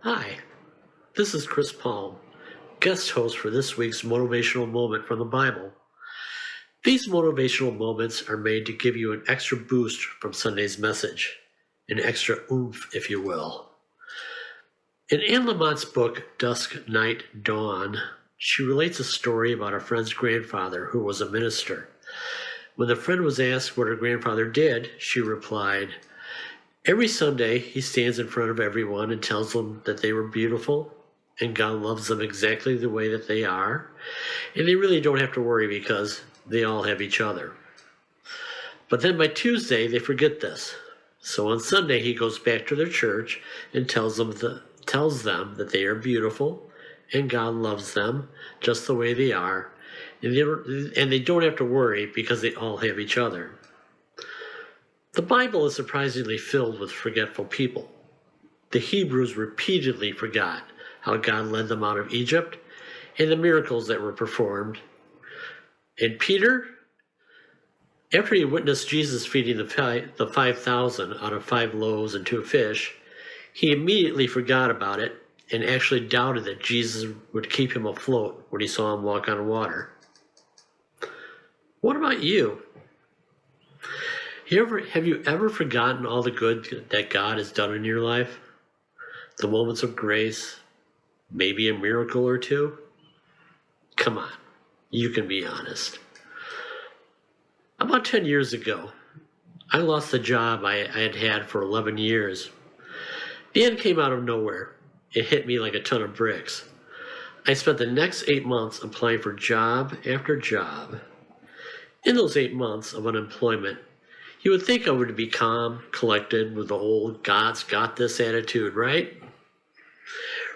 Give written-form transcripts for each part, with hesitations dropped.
Hi, this is Chris Palm, guest host for this week's Motivational Moment from the Bible. These motivational moments are made to give you an extra boost from Sunday's message, an extra oomph, if you will. In Anne Lamont's book, Dusk, Night, Dawn, she relates a story about a friend's grandfather who was a minister. When the friend was asked what her grandfather did, she replied, "Every Sunday, he stands in front of everyone and tells them that they were beautiful and God loves them exactly the way that they are, and they really don't have to worry because they all have each other. But then by Tuesday, they forget this. So on Sunday, he goes back to their church and tells them that they are beautiful and God loves them just the way they are, and they don't have to worry because they all have each other." The Bible is surprisingly filled with forgetful people. The Hebrews repeatedly forgot how God led them out of Egypt and the miracles that were performed. And Peter, after he witnessed Jesus feeding the 5,000 out of 5 loaves and 2 fish, he immediately forgot about it and actually doubted that Jesus would keep him afloat when he saw him walk on water. What about you? Have you ever forgotten all the good that God has done in your life? The moments of grace, maybe a miracle or two? Come on, you can be honest. About 10 years ago, I lost the job I had had for 11 years. The end came out of nowhere. It hit me like a ton of bricks. I spent the next 8 months applying for job after job. In those 8 months of unemployment, you would think I would be calm, collected, with the old God's got this attitude, right?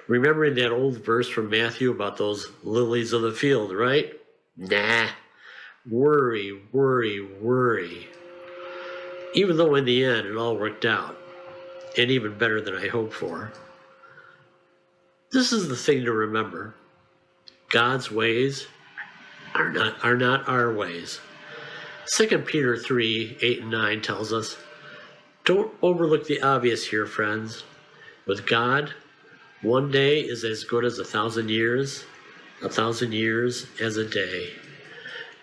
Remembering that old verse from Matthew about those lilies of the field, right? Nah, worry, worry, worry. Even though in the end it all worked out, and even better than I hoped for. This is the thing to remember. God's ways are not our ways. 2 Peter 3, 8 and 9 tells us, "Don't overlook the obvious here, friends. With God, one day is as good as 1,000 years, 1,000 years as a day."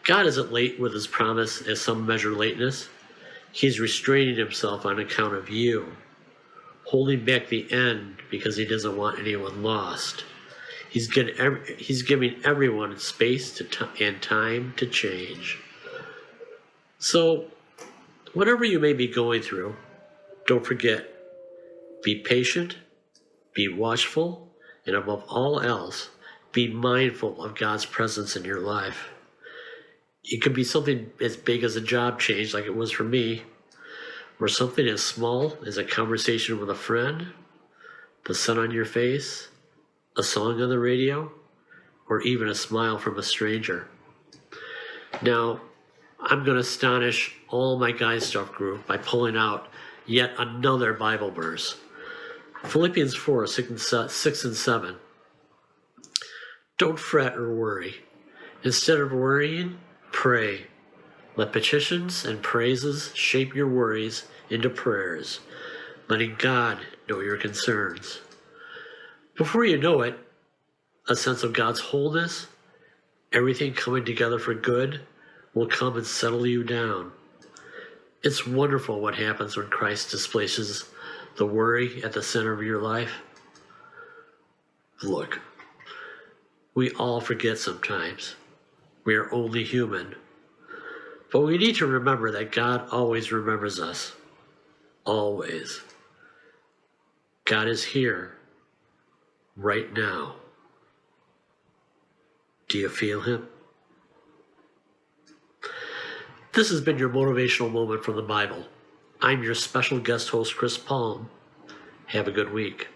God isn't late with his promise as some measure lateness. He's restraining himself on account of you, holding back the end because he doesn't want anyone lost. He's giving everyone space and time to change. So, whatever you may be going through, don't forget, be patient, be watchful, and above all else, be mindful of God's presence in your life. It could be something as big as a job change like it was for me, or something as small as a conversation with a friend, the sun on your face, a song on the radio, or even a smile from a stranger. Now, I'm going to astonish all my Guy Stuff group by pulling out yet another Bible verse. Philippians 4, 6 and 7. Don't fret or worry. Instead of worrying, pray. Let petitions and praises shape your worries into prayers, letting God know your concerns. Before you know it, a sense of God's wholeness, everything coming together for good, will come and settle you down. It's wonderful what happens when Christ displaces the worry at the center of your life. Look, we all forget sometimes. We are only human. But we need to remember that God always remembers us. Always. God is here, right now. Do you feel him? This has been your motivational moment from the Bible. I'm your special guest host, Chris Palm. Have a good week.